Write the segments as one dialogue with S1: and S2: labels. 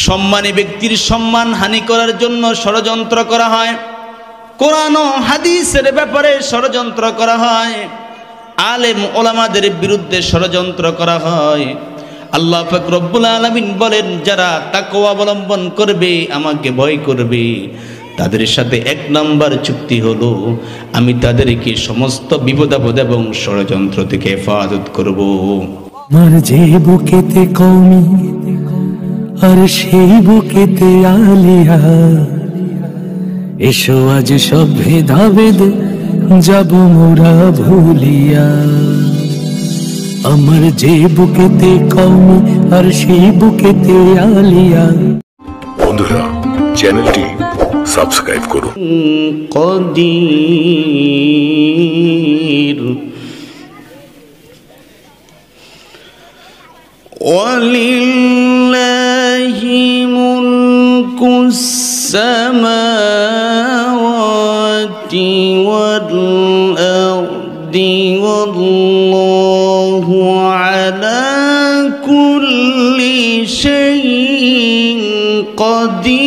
S1: সম্মানী ব্যক্তির সম্মান হানি করার জন্য ষড়যন্ত্র করা হয়, কোরআন ও হাদিসের ব্যাপারে ষড়যন্ত্র করা হয়, আলেম ওলামাদের বিরুদ্ধে ষড়যন্ত্র করা হয়। আল্লাহ পাক রব্বুল আলামিন বলেন, যারা তাকওয়া অবলম্বন করবে, আমাকে ভয় করবে, তাদের সাথে 1 নম্বর চুক্তি হলো, আমি তাদেরকে সমস্ত বিপদ আপদ এবং ষড়যন্ত্র থেকে হেফাজত করব।
S2: মার যে বুকেতে কওমি আর সেই বুকেতে আলিয়া, এসো আজ সব ভেদাভেদ যাব মোরা ভুলিয়া। আমার যে বুকেতে কওমি আর সেই বুকেতে আলিয়া।
S3: বন্ধুরা, চ্যানেলটি সাবস্ক্রাইব করুন।
S1: কদির ওয়ালিল্লাহি মুলকুস সামাওয়াতি ওয়াল আরদি ওয়াল্লাহু আলা কুল্লি শাইইন কাদির।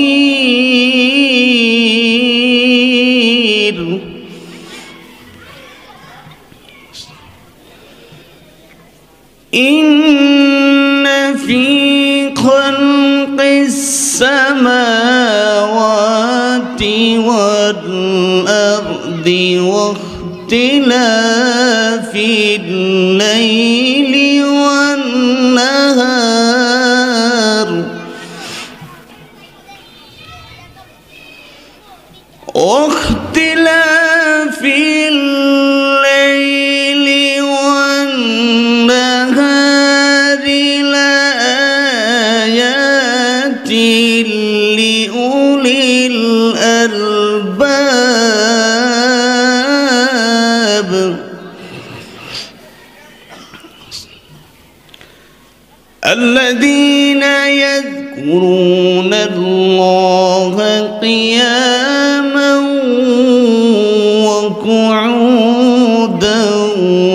S1: ইন্না ফি খালকিস সামাওয়াতি ওয়াল আরদি ওয়াখতিলাফিল লাইলি ওয়ান নাহার واختلاف الليل والنهار لآيات لأولي الألباب. الذين يذكرون الله قياما وقعودا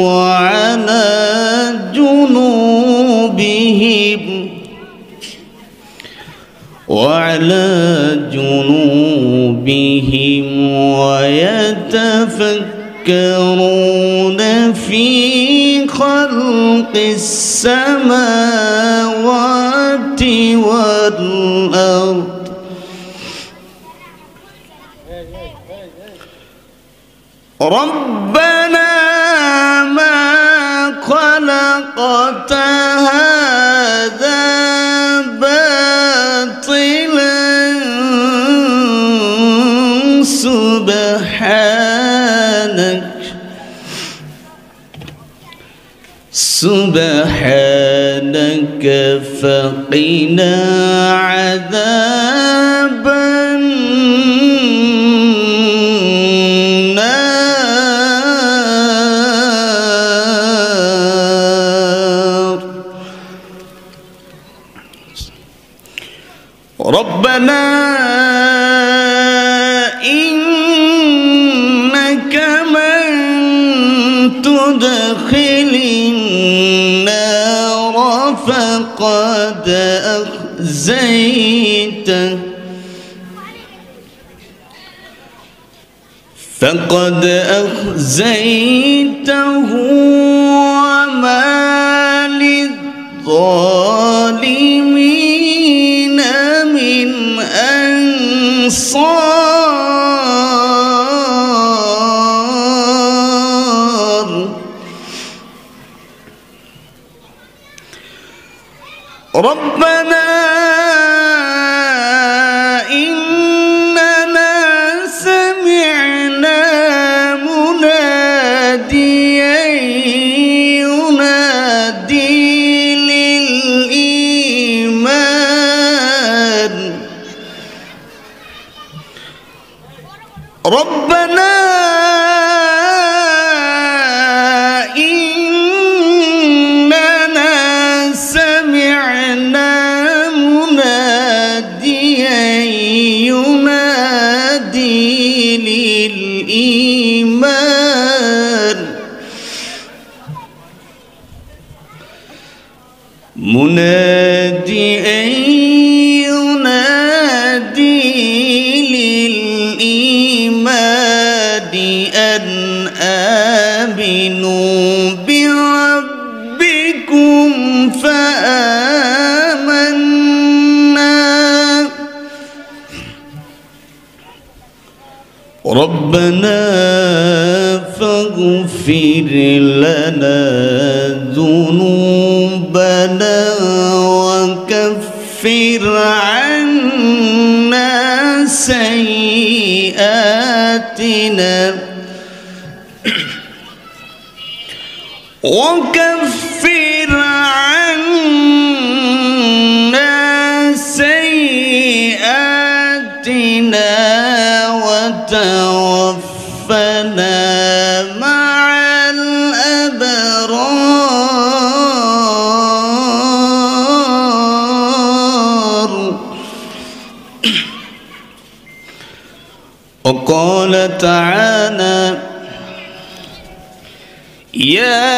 S1: وعلى جنوبهم ويتفكرون في خلق السماوات والأرض ربنا ما خلقت هذا باطلا سبحانك فقنا عذاب النار ربنا إنك من تدخل النار فقد أخزيته وما للظالمين من أنصار ربنا إننا سمعنا مناديا ينادي للإيمان ربنا مناديا ربنا فاغفر لنا ذنوبنا وكفر عنا سيئاتنا وكفر عنا سيئاتنا وتوفنا مع الأبرار. وقال تعالى يا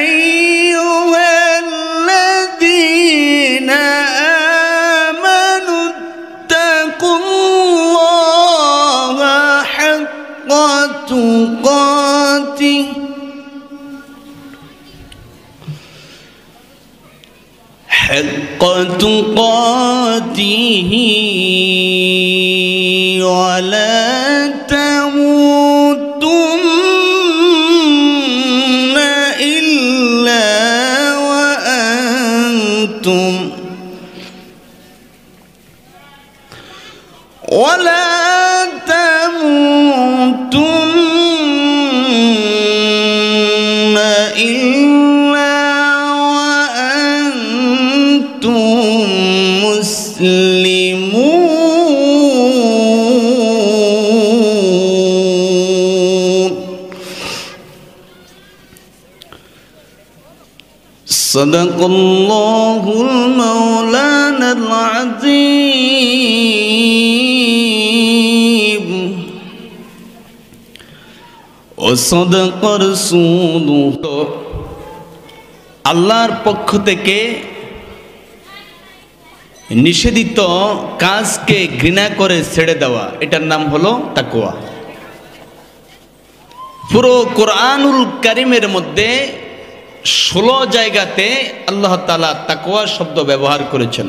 S1: أيها الذين آمنوا اتقوا الله حق تقاته ولا تموتن إلا وأنتم مسلمون. صدق الله المولانا العظيم وصدق رسوله. আল্লাহর পক্ষ থেকে নিষেধিত কাজকে ঘৃণা করে ছেড়ে দেওয়া, এটার নাম হলো তাকওয়া। পুরো কোরআনুল কারীমের মধ্যে 16 জায়গাতে আল্লাহ তাআলা তাকওয়া শব্দ ব্যবহার করেছেন।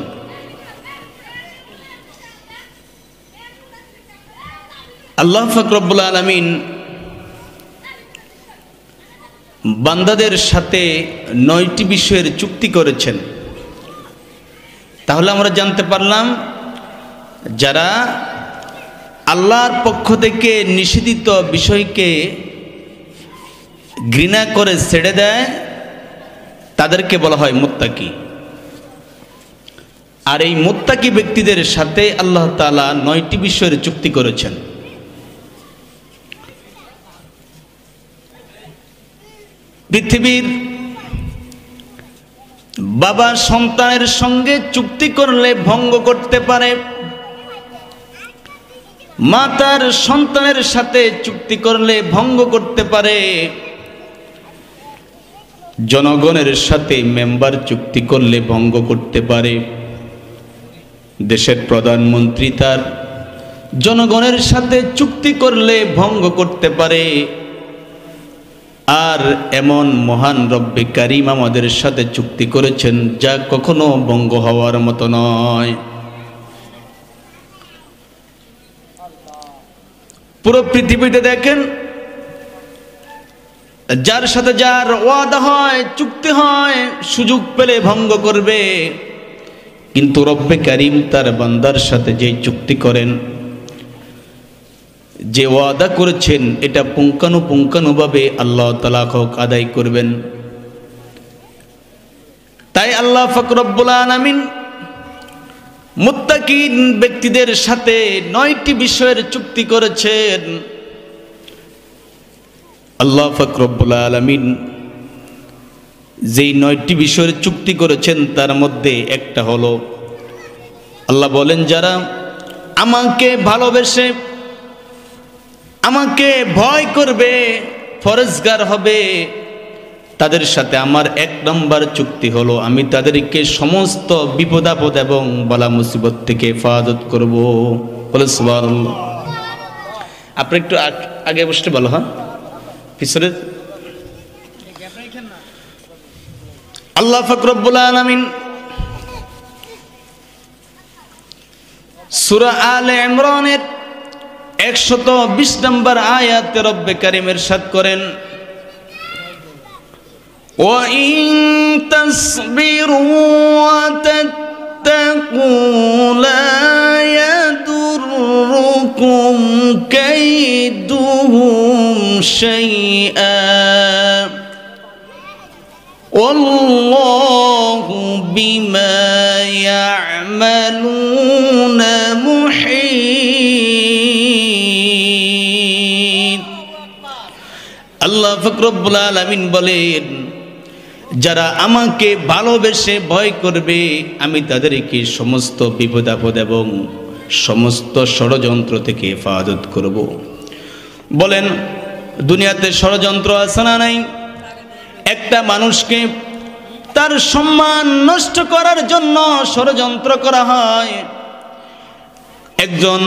S1: আল্লাহ পাক রব্বুল আলামিন বান্দাদের সাথে 9টি বিষয়ের চুক্তি করেছেন। তাহলে আমরা জানতে পারলাম যারা আল্লাহর পক্ষ থেকে নিষেধিত বিষয়কে ঘৃণা করে ছেড়ে দেয় তাদেরকে বলা হয় মুত্তাকি। আর এই মুত্তাকি ব্যক্তিদের সাথে আল্লাহ তাআলা 9টি বিষয়ের চুক্তি করেছেন। পৃথিবীর বাবা সন্তানের সঙ্গে চুক্তি করলে ভঙ্গ করতে পারে, মাতার সন্তানের সাথে চুক্তি করলে ভঙ্গ করতে পারে, জনগণের সাথে মেম্বার চুক্তি করলে ভঙ্গ করতে পারে, দেশের প্রধানমন্ত্রী তার জনগণের সাথে চুক্তি করলে ভঙ্গ করতে পারে। আর এমন মহান রব্বে কারীম আমাদের সাথে চুক্তি করেছেন যা কখনো ভঙ্গ হওয়ার মতো নয়। পুরো পৃথিবীতে দেখেন, যার সাথে যার ওয়াদা হয়, চুক্তি হয়, সুযোগ পেলে ভঙ্গ করবে। কিন্তু রব্বে কারীম তার বান্দার সাথে যে চুক্তি করেন, যে ওয়াদা করেছেন, এটা পুঙ্খানুপুঙ্খানুভাবে আল্লাহ তাআলা হক আদায় করবেন। তাই আল্লাহ পাক রব্বুল আলামিন মুত্তাকিন ব্যক্তিদের সাথে 9টি বিষয়ের চুক্তি করেছেন। আল্লাহ পাক রব্বুল আলামিন যেই 9টি বিষয়ের চুক্তি করেছেন তার মধ্যে একটা হলো, আল্লাহ বলেন যারা আমাকে ভালোবেসে আমাকে ভয় করবে, ফরজগার হবে, তাদের সাথে আমার 1 নম্বর চুক্তি হলো আমি তাদেরকে সমস্ত বিপদ আপদ এবং বালা মুসিবত থেকে হেফাজত করব। বলে সুবহানাল্লাহ। আপনি একটু আগে বসতে বলো, হ্যাঁ পিছনে। আল্লাহ পাক রব্বুল আলামিন সূরা আলে ইমরানের 120 নম্বর আয়াতে রব্বে কারীম ইরশাদ করেন, ওয়া ইন তাসবিরু ওয়া তাত্তাকু লা ইয়াদুররুকুম কাইদুহুম শাইআ ওয়াল্লাহু বিমা ইয়া'মালুনা মুহীত। আল্লাহ পাক রব্বুল আলামিন বলেন, যারা আমাকে ভালোবেসে ভয় করবে আমি তাদেরকে সমস্ত বিপদ আপদ এবং সমস্ত ষড়যন্ত্র থেকে হেফাজত করব। বলেন, দুনিয়াতে ষড়যন্ত্র আছে না নাই? একটা মানুষকে তার সম্মান নষ্ট করার জন্য ষড়যন্ত্র করা হয়। একজন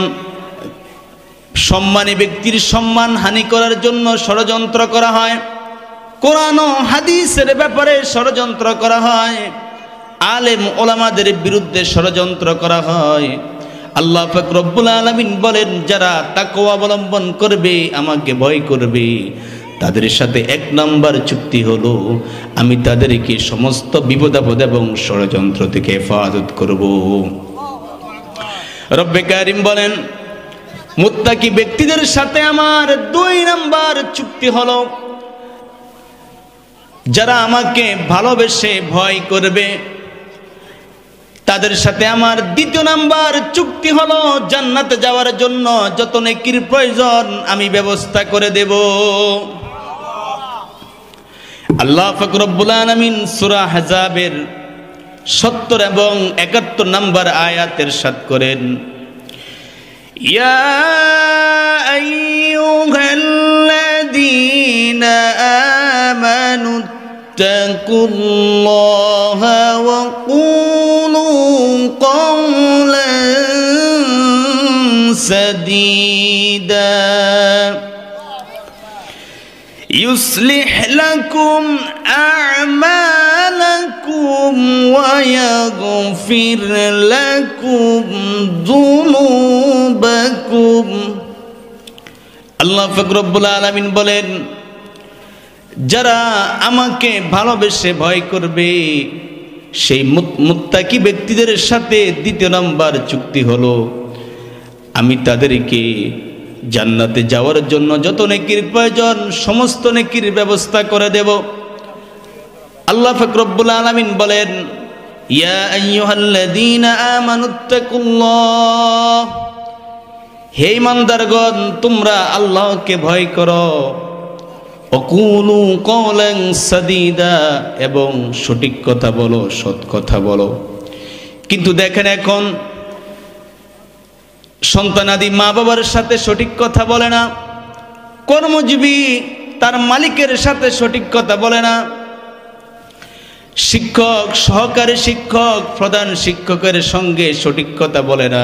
S1: সম্মানী ব্যক্তির সম্মান হানি করার জন্য ষড়যন্ত্র করা হয়। কোরআন ও হাদিসের ব্যাপারে ষড়যন্ত্র করা হয়। আলেম ওলামাদের বিরুদ্ধে ষড়যন্ত্র করা হয়। আল্লাহ পাক রব্বুল আলামিন বলেন, যারা তাকওয়া অবলম্বন করবে, আমাকে ভয় করবে, তাদের সাথে 1 নম্বর চুক্তি হলো আমি তাদেরকে সমস্ত বিপদ আপদ এবং ষড়যন্ত্র থেকে হেফাজত করব। রব্বে কারীম বলেন, মুত্তাকি ব্যক্তিদের সাথে আমার 2 নম্বর চুক্তি হলো, যারা আমাকে ভালোবেসে ভয় করবে তাদের সাথে আমার 2 নম্বর চুক্তি হলো জান্নাতে যাওয়ার জন্য যত নেকির প্রয়োজন আমি ব্যবস্থা করে দেব। আল্লাহ পাক রব্বুল আলামিন সূরা আহজাবের 70 এবং 71 নম্বর আয়াতের ইরশাদ করেন, ইয়া আইয়ুহাল্লাযীনা আমানু তাকুল্লাহা ওয়া কুলু কওলান সাদীদা يصلح لكم أعمالكم ويغفر لكم ذنوبكم। আল্লাহ পাক রব্বুল আলামিন বলেন, যারা আমাকে ভালোবেসে ভয় করবে সেই মুত্তাকি ব্যক্তিদের সাথে 2 নম্বর চুক্তি হলো আমি তাদেরকে জান্নাতে যাওয়ার জন্য যত নেকির প্রয়োজন সমস্ত নেকির ব্যবস্থা করে দেব। আল্লাহ পাক রব্বুল আলামিন বলেন, ইয়া আইয়ুহাল্লাযীনা আমানুত্তাকুল্লাহ, হে ঈমানদারগণ তোমরা আল্লাহকে ভয় করো, ওয়াকুলু কওলান সাদীদা, এবং সঠিক কথা বলো, সৎ কথা বলো। কিন্তু দেখেন, এখন সন্তানাদি মা বাবার সাথে সঠিক কথা বলে না, কর্মজীবী তার মালিকের সাথে সঠিক কথা বলে না, শিক্ষক সহকারী শিক্ষক প্রধান শিক্ষকের সঙ্গে সঠিক কথা বলে না,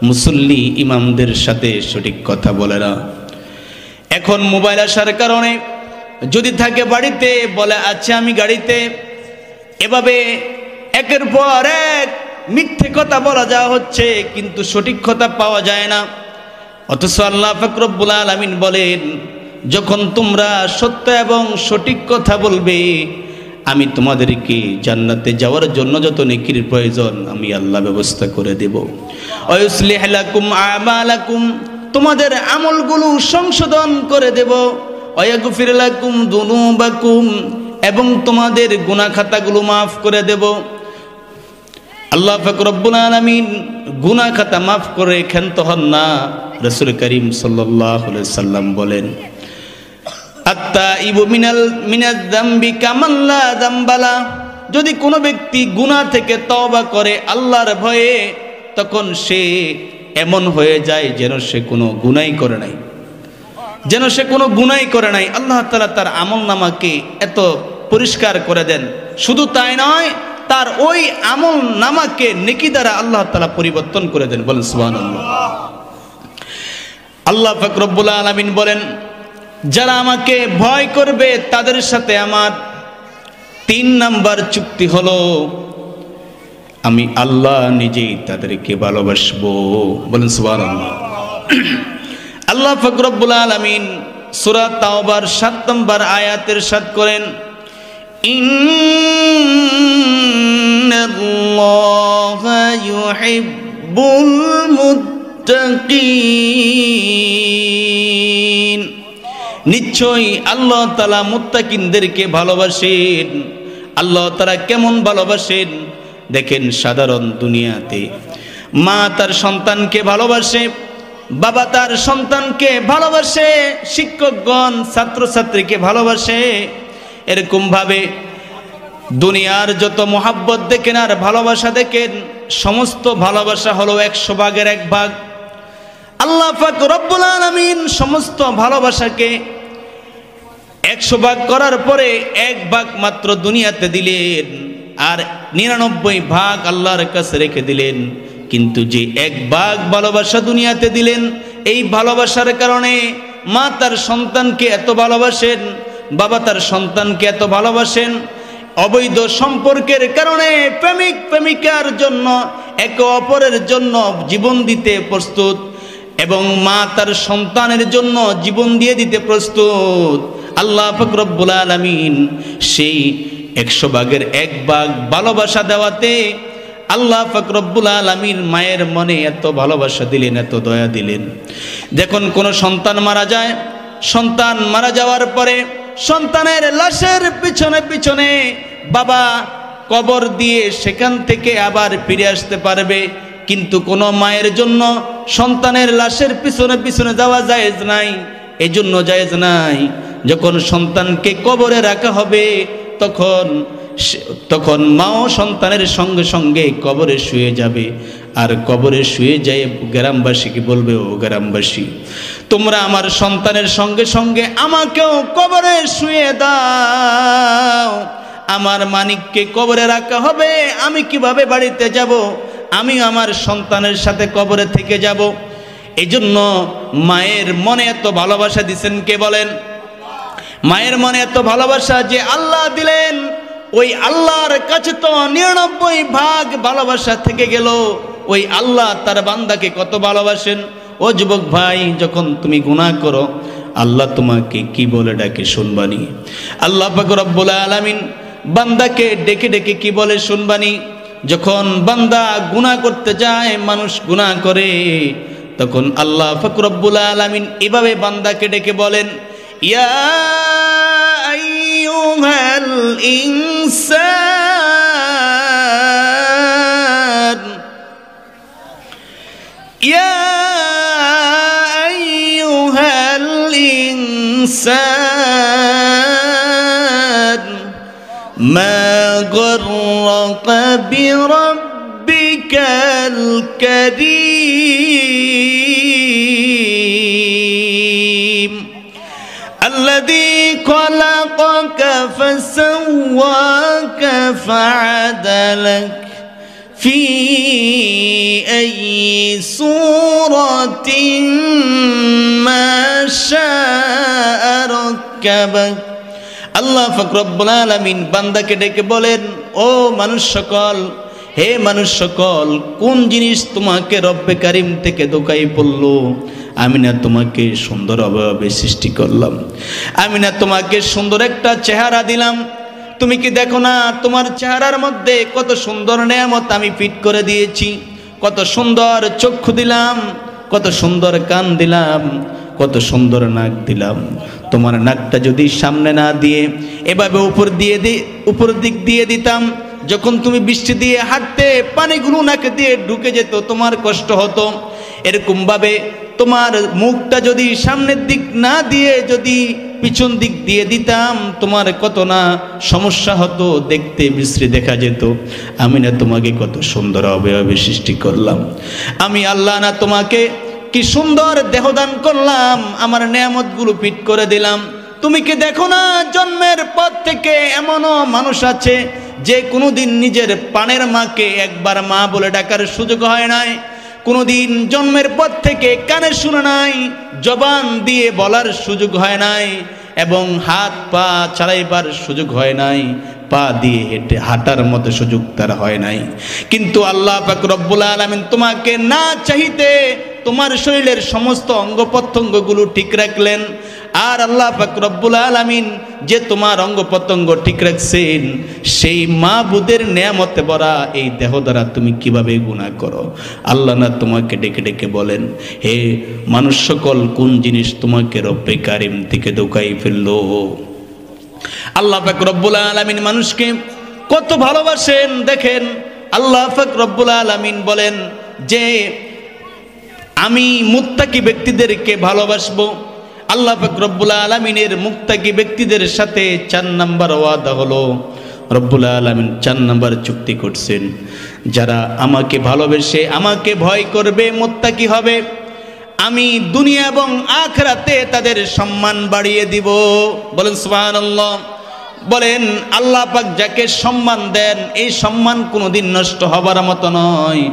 S1: মুসল্লি ইমামদের সাথে সঠিক কথা বলে না। এখন মোবাইল আসার কারণে যদি থাকে বাড়িতে বলে আচ্ছা আমি গাড়িতে, এভাবে একের পর এক মিথ্যে কথা বলা যাওয়া হচ্ছে, কিন্তু সঠিক কথা পাওয়া যায় না। অথচ আল্লাহ পাক রব্বুল আলামিন বলেন, যখন তোমরা সত্য এবং সঠিক কথা বলবে আমি তোমাদেরকে জান্নাতে যাওয়ার জন্য যত নেকির প্রয়োজন আমি আল্লাহ ব্যবস্থা করে দেব। ওয়ায়ুসলিহ লাকুম আমালাকুম, তোমাদের আমলগুলো সংশোধন করে দেব। ওয়ায়াগফির লাকুম যুনুবাকুম, এবং তোমাদের গুনাহ খাতাগুলো মাফ করে দেব। আল্লাহ পাক রব্বুল আলামিন গুনাহ খাতা মাফ করে ক্ষান্ত হন না। রাসূল করিম সাল্লাল্লাহু আলাইহি সাল্লাম বলেন, আত্তাইবু মিনাজ যামবি কামান লা যামবালা, যদি কোনো ব্যক্তি গুনাহ থেকে তওবা করে আল্লাহর ভয়ে, তখন সে এমন হয়ে যায় যেন সে কোনো গুনাহই করে নাই, যেন সে কোনো গুনাহই করে নাই। আল্লাহ তাআলা তার আমলনামাকে এত পরিষ্কার করে দেন। শুধু তাই নয়, তার ওই আমল নামাকে নেকি দ্বারা আল্লাহ তাআলা পরিবর্তন করে দেন। বলেন সুবহানাল্লাহ। আল্লাহ পাক রব্বুল আলামিন বলেন, যারা আমাকে ভয় করবে তাদের সাথে আমার 3 নাম্বার চুক্তি হলো আমি আল্লাহ নিজেই তাদেরকে ভালোবাসবো। বলেন সুবহানাল্লাহ। আল্লাহ পাক রব্বুল আলামিন সূরা তাওবার 7 নম্বর আয়াতের ইরশাদ করেন, ইন্নাল্লাহা ইউহিব্বুল মুত্তাকিন, নিশ্চয়ই আল্লাহ তাআলা মুত্তাকিনদেরকে ভালোবাসেন। আল্লাহ তাআলা কেমন ভালোবাসেন দেখেন, সাধারণ দুনিয়াতে মা তার সন্তানকে ভালোবাসে, বাবা তার সন্তানকে ভালোবাসে, শিক্ষকগণ ছাত্রছাত্রীকে ভালোবাসে। এরকম ভাবে দুনিয়ার যত মোহাব্বত দেখেন আর ভালোবাসা দেখেন, সমস্ত ভালোবাসা হলো 100 ভাগের 1 ভাগ। আল্লাহ পাক রব্বুল আলামিন সমস্ত ভালোবাসাকে 100 ভাগ করার পরে 1 ভাগ মাত্র দুনিয়াতে দিলেন, আর 99 ভাগ আল্লাহর কাছে রেখে দিলেন। কিন্তু যে 1 ভাগ ভালোবাসা দুনিয়াতে দিলেন, এই ভালোবাসার কারণে মা তার সন্তানকে এত ভালোবাসেন, বাবা তার সন্তানকে এত ভালোবাসেন। অবৈধ সম্পর্কের কারণে প্রেমিক প্রেমিকার জন্য একে অপরের জন্য জীবন দিতে প্রস্তুত, এবং মা তার সন্তানের জন্য জীবন দিয়ে দিতে প্রস্তুত। আল্লাহ পাক রব্বুল আলামিন সেই 100 ভাগের 1 ভাগ ভালোবাসা দেওয়াতে আল্লাহ পাক রব্বুল আলামিন মায়ের মনে এত ভালোবাসা দিলেন, এত দয়া দিলেন। যখন কোনো সন্তান মারা যায়, সন্তান মারা যাওয়ার পরে সন্তানের লাশের পিছনে পিছনে বাবা কবর দিয়ে সেখান থেকে আবার ফিরে আসতে পারবে, কিন্তু কোনো মায়ের জন্য সন্তানের লাশের পিছনে পিছনে যাওয়া জায়েজ নাই। এই জন্য জায়েজ নাই, যখন সন্তানকে কবরে রাখা হবে তখন মাও সন্তানের সঙ্গে সঙ্গে কবরে শুয়ে যাবে। আর কবরে শুয়ে যায় গ্রামবাসীকে বলবে, ও গ্রামবাসী, তোমরা আমার সন্তানের সঙ্গে সঙ্গে আমাকেও কবরে শুয়ে দাও। আমার মানিককে কবরে রাখা হবে, আমি কিভাবে বাড়িতে যাব? আমি আমার সন্তানের সাথে কবরে থেকে যাব। এই জন্য মায়ের মনে এত ভালোবাসা দিছেন কে বলেন? মায়ের মনে এত ভালোবাসা যে আল্লাহ দিলেন, ওই আল্লাহর কাছে তো 99 ভাগ ভালোবাসা থেকে গেল। ওই আল্লাহ তার বান্দাকে কত ভালোবাসেন। ও যুবক ভাই, যখন তুমি গুনাহ করো আল্লাহ তোমাকে কি বলে ডাকে শুনবানি? আল্লাহ পাক রব্বুল আলামিন বান্দাকে ডেকে ডেকে কি বলে শুনবানি? যখন বান্দা গুনাহ করতে যায়, মানুষ গুনাহ করে, তখন আল্লাহ পাক রব্বুল আলামিন এভাবে বান্দাকে ডেকে বলেন, ইয়া আইয়ুহাল ইনসান, ইয়া আইয়ুহাল ইনসান মা গররাকা বিরাব্বিকাল কারীম الذي خلقك فسواك فعدلك في أي صورة ما شاء ركبك। আল্লাহ পাক রব্বুল আলামিন বান্দাকে ডেকে বলেন, ও মানুষ সকল, হে মানুষ সকল, কোন জিনিস তোমাকে রব্বে কারিম থেকে ধোকাই পড়লো? আমি না তোমাকে সুন্দর অবয়বে সৃষ্টি করলাম, আমি না তোমাকে সুন্দর একটা চেহারা দিলাম? তুমি কি দেখো না তোমার চেহারার মধ্যে কত সুন্দর নেয়ামত আমি ফিট করে দিয়েছি? কত সুন্দর চক্ষু দিলাম, কত সুন্দর কান দিলাম, কত সুন্দর নাক দিলাম। তোমার নাকটা যদি সামনে না দিয়ে এভাবে উপর দিক দিয়ে দিতাম, যখন তুমি বৃষ্টি দিয়ে হাঁটতে পানিগুলো নাকে দিয়ে ঢুকে যেত, তোমার কষ্ট হতো। এরকম ভাবে তোমার মুখটা যদি সামনের দিক না দিয়ে যদি পিছন দিক দিয়ে দিতাম, তোমার কত না সমস্যা হতো, দেখতে বিশ্রী দেখা যেত। আমি না তোমাকে কত সুন্দর অবয়বে সৃষ্টি করলাম? আমি আল্লাহ না তোমাকে কি সুন্দর দেহদান করলাম, আমার নেয়ামতগুলো ফিট করে দিলাম? তুমি কি দেখো না জন্মের পর থেকে এমনও মানুষ আছে যে কোনোদিন নিজের প্রাণের মাকে একবার মা বলে ডাকার সুযোগ হয় নাই, কোনোদিন জন্মের পর থেকে কানে শুনে নাই, জবান দিয়ে বলার সুযোগ হয় নাই, এবং হাত পা চালাইবার সুযোগ হয় নাই, পা দিয়ে হেঁটে হাঁটার মতো সুযোগ তার হয় নাই। কিন্তু আল্লাহ পাক রব্বুল আলামিন তোমাকে না চাইতে তোমার শরীরের সমস্ত অঙ্গ প্রত্যঙ্গগুলো ঠিক রাখলেন। আর আল্লাহ পাক রব্বুল আলামিন যে তোমার অঙ্গ প্রত্যঙ্গ ঠিক রাখছেন, সেই মাবুদের নেয়ামতে ভরা এই দেহ দ্বারা তুমি কিভাবে গুনাহ করো? আল্লাহ না তোমাকে ডেকে ডেকে বলেন, হে মানুষ সকল, কোন জিনিস তোমাকে রব্বে কারিম থেকে ধোঁকাই ফেললো? আল্লাহ পাক রব্বুল আলামিন মানুষকে কত ভালোবাসেন দেখেন। আল্লাহ পাক রব্বুল আলামিন বলেন যে আমি মুত্তাকি ব্যক্তিদেরকে ভালোবাসবো। আল্লাহ পাক রব্বুল আলামিনের মুত্তাকি ব্যক্তিদের সাথে 4 নাম্বার ওয়াদা হলো, রব্বুল আলামিন 4 নাম্বার চুক্তি করছেন, যারা আমাকে ভালোবেসে আমাকে ভয় করবে, মুত্তাকি হবে, আমি দুনিয়া এবং আখিরাতে তাদের সম্মান বাড়িয়ে দিব। বলেন সুবহানাল্লাহ। বলেন আল্লাহ পাক যাকে সম্মান দেন, এই সম্মান কোনোদিন নষ্ট হবার মতো নয়।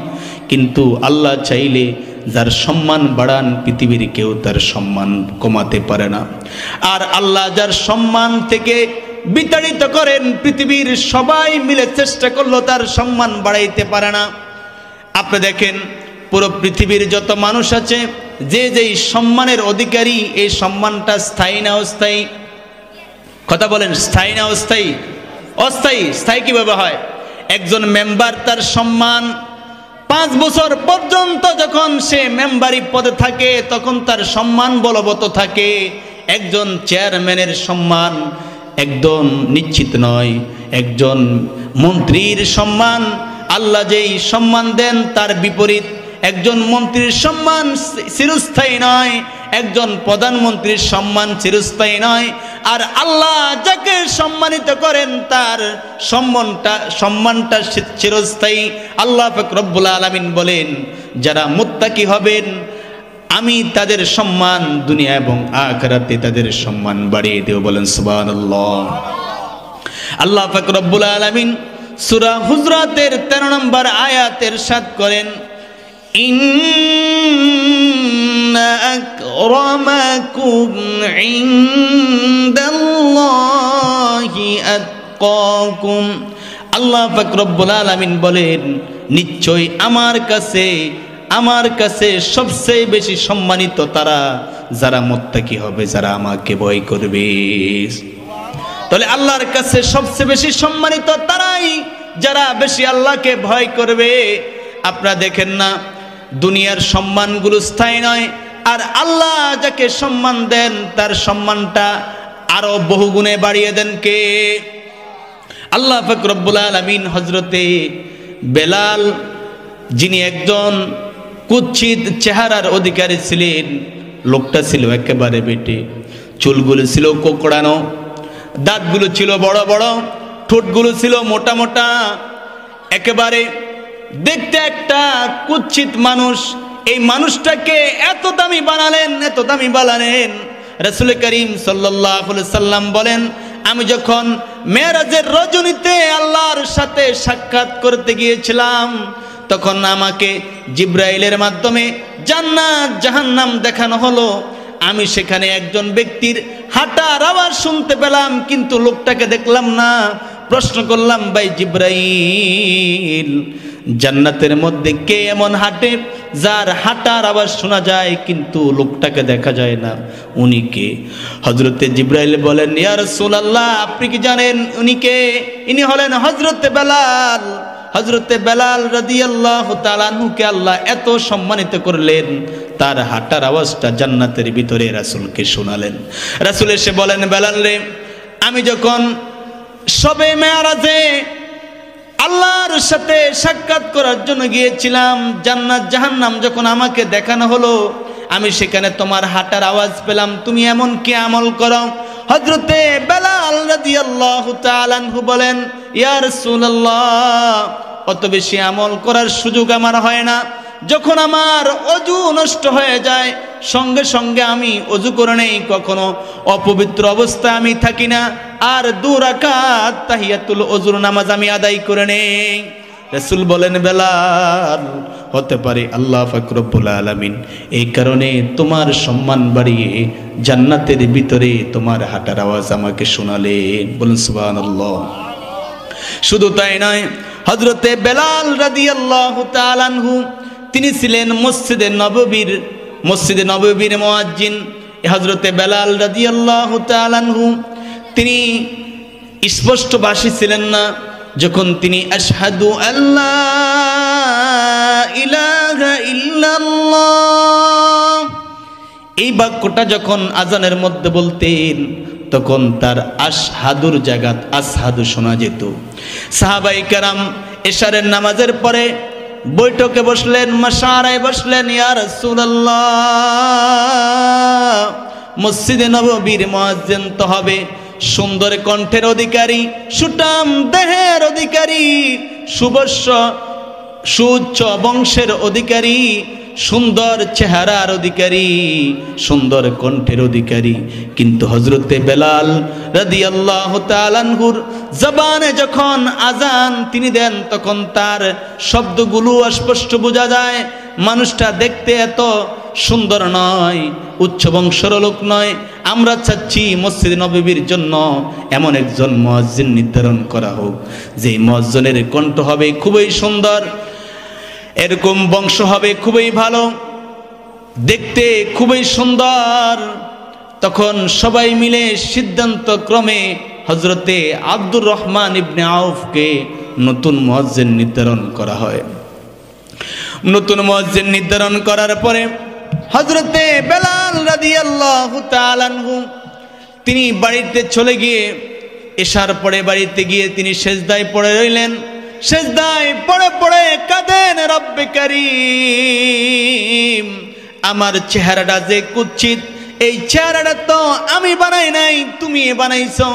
S1: কিন্তু আল্লাহ চাইলে যার সম্মান বাড়ান, পৃথিবীর কেউ তার সম্মান কমাতে পারে না। আর আল্লাহ যার সম্মান থেকে বিতাড়িত করেন, পৃথিবীর সবাই মিলে চেষ্টা করলো তার সম্মান বাড়াইতে পারে না। আপনি দেখেন পুরো পৃথিবীর যত মানুষ আছে, যে যেই সম্মানের অধিকারী, এই সম্মানটা স্থায়ী না অস্থায়ী? কথা বলেন, স্থায়ী না অস্থায়ী? অস্থায়ী। স্থায়ী কিভাবে হয়? একজন মেম্বার তার সম্মান 5 বছর পর্যন্ত যখন সে মেম্বারি পদে থাকে তখন তার সম্মান বলবৎ থাকে। একজন চেয়ারম্যানের সম্মান একদম নিশ্চিত নয়। একজন মন্ত্রীর সম্মান আল্লাহ যেই সম্মান দেন তার বিপরীত। একজন মন্ত্রীর সম্মান চিরস্থায়ী নয়, একজন প্রধানমন্ত্রীর সম্মান চিরস্থায়ী নয়। আর আল্লাহ যাকে সম্মানিত করেন তার সম্মানটা চিরস্থায়ী। আল্লাহ পাক রব্বুল আলামিন বলেন, যারা মুত্তাকি হবেন আমি তাদের সম্মান দুনিয়া এবং আখিরাতে তাদের সম্মান বাড়িয়ে দেব। বলেন সুবহানাল্লাহ। আল্লাহ পাক রব্বুল আলামিন সূরা হুজরাতের 13 নম্বর আয়াতে ইরশাদ করেন, ইন্না আকরামাকুম ইনদাল্লাহি আতকাকুম। আল্লাহ পাক রব্বুল আলামিন বলেন, নিশ্চয় আমার কাছে সবচেয়ে বেশি সম্মানিত তারা যারা মুত্তাকি হবে, যারা আমাকে ভয় করবে। তাহলে আল্লাহর কাছে সবচেয়ে বেশি সম্মানিত তারাই যারা বেশি আল্লাহকে ভয় করবে। আপনারা দেখেন না, দুনিয়ার সম্মানগুলো স্থায়ী নয়, আর আল্লাহ যাকে সম্মান দেন তার সম্মানটা আরো বহুগুণে বাড়িয়ে দেন কে? আল্লাহ পাক রব্বুল আলামিন হযরতে বেলাল, যিনি একজন কুৎসিত চেহারার অধিকারী ছিলেন, লোকটা ছিল একেবারে বেটে, চুলগুলো ছিল কোকড়ানো, দাঁতগুলো ছিল বড় বড়, ঠোঁটগুলো ছিল মোটা মোটা, একেবারে দেখতে একটা কুৎসিত মানুষ। এই মানুষটাকে এত দামি বানালেন রাসূল করিম সাল্লাল্লাহু আলাইহি সাল্লাম বলেন, আমি যখন মেরাজের রজনীতে আল্লাহর সাথে সাক্ষাৎ করতে গিয়েছিলাম তখন আমাকে জিবরাইলের মাধ্যমে জান্নাত জাহান্নাম দেখানো হলো। আমি সেখানে একজন ব্যক্তির হাঁটার আওয়াজ শুনতে পেলাম, কিন্তু লোকটাকে দেখলাম না। প্রশ্ন করলাম, ভাই জিবরাইল, জান্নাতের মধ্যে কে এমন হাঁটে যার হাঁটার আওয়াজ শোনা যায় কিন্তু লোকটাকে দেখা যায় না? উনি কে? হযরতে জিবরাইল বলেন, ইয়া রাসূলুল্লাহ, আপনি কি জানেন উনি কে? ইনি হলেন হযরতে বেলাল। হযরতে বেলাল রাদিয়াল্লাহু তাআলা আনহুকে আল্লাহ এত সম্মানিত করলেন, তার হাঁটার আওয়াজটা জান্নাতের ভিতরে রাসূলকে শোনালেন। রাসূল এসে বলেন, বেলাল রে, আমি যখন শবে মেরাজে আল্লাহর সাথে সাক্ষাৎ করার জন্য গিয়েছিলাম, জান্নাত জাহান্নাম যখন আমাকে দেখানো হলো, আমি সেখানে তোমার হাঁটার আওয়াজ পেলাম। তুমি এমন কি আমল করো? হযরতে বেলাল রাদিয়াল্লাহু তাআলা আনহু বলেন, ইয়া রাসূলুল্লাহ, অত বেশি আমল করার সুযোগ আমার হয় না। যখন আমার অজু নষ্ট হয়ে যায় সঙ্গে সঙ্গে আমি অজু করে নেই, কখনো অপবিত্র অবস্থায় আমি থাকি না। আর 2 রাকাত তাহিয়াতুল ওযুর নামাজ আমি আদায় করে নেই। রাসূল বলেন, বেলাল, হতে পারে আল্লাহ পাক রব্বুল আলামিন এই কারণে তোমার সম্মান বাড়িয়ে জান্নাতের ভিতরে তোমার হাঁটার আওয়াজ আমাকে শোনালেন। বলুন সুবহানাল্লাহ। শুধু তাই নয়, হযরতে বেলাল রাদিয়াল্লাহু তাআলা আনহু তিনি ছিলেন মসজিদে নববীর মুয়াজ্জিন। হযরতে বেলাল রাদিয়াল্লাহু তাআলা আনহু তিনি স্পষ্টভাষী ছিলেন না। যখন তিনি আশহাদু আল্লা ইলাহা ইল্লাল্লাহ এই বাক্যটা যখন আজানের মধ্যে বলতেন, তখন তার আশহাদুর জায়গাত আসহাদু শোনা যেত। সাহাবায়ে কেরাম এশারের নামাজের পরে বৈঠকে বসলেন, মাশারায় বসলেন। ইয়া রাসূলুল্লাহ, মসজিদে নববীর মুয়াজ্জিন তো হবে সুন্দর কণ্ঠের অধিকারী, সুঠাম দেহের অধিকারী, সুবর্ষ সুউচ্চ বংশের অধিকারী, সুন্দর চেহারার অধিকারী, সুন্দর কণ্ঠের অধিকারী। কিন্তু হযরতে বেলাল রাদিয়াল্লাহু তাআলা আনহুর জবানে যখন আজান তিনি দেন, তখন তার শব্দগুলো স্পষ্ট বোঝা যায়। মানুষটা দেখতে এত সুন্দর নয়, উচ্চ বংশের লোক নয়। আমরা চাচ্ছি মসজিদ নববীর জন্য এমন একজন মুয়াজ্জিন নির্ধারণ করা হোক, যে মুয়াজ্জিনের কণ্ঠ হবে খুবই সুন্দর, এরকম বংশ হবে খুবই ভালো, দেখতে খুবই সুন্দর। তখন সবাই মিলে সিদ্ধান্ত ক্রমে হযরতে আব্দুর রহমান ইবনে আউফকে নতুন মুয়াজ্জিন নির্ধারণ করা হয়। নতুন মুয়াজ্জিন নির্ধারণ করার পরে হযরতে বেলাল রাদিয়াল্লাহু তাআলা আনহু তিনি বাড়িতে চলে গিয়ে এশার পরে বাড়িতে গিয়ে তিনি সেজদায় পড়ে রইলেন। সেজদায় পড়ে পড়ে কাঁদেন, রব্বে কারীম, আমার চেহারাটা যে কুৎসিত, এই চেহারাটা তো আমি বানাই নাই, তুমি বানাইছো।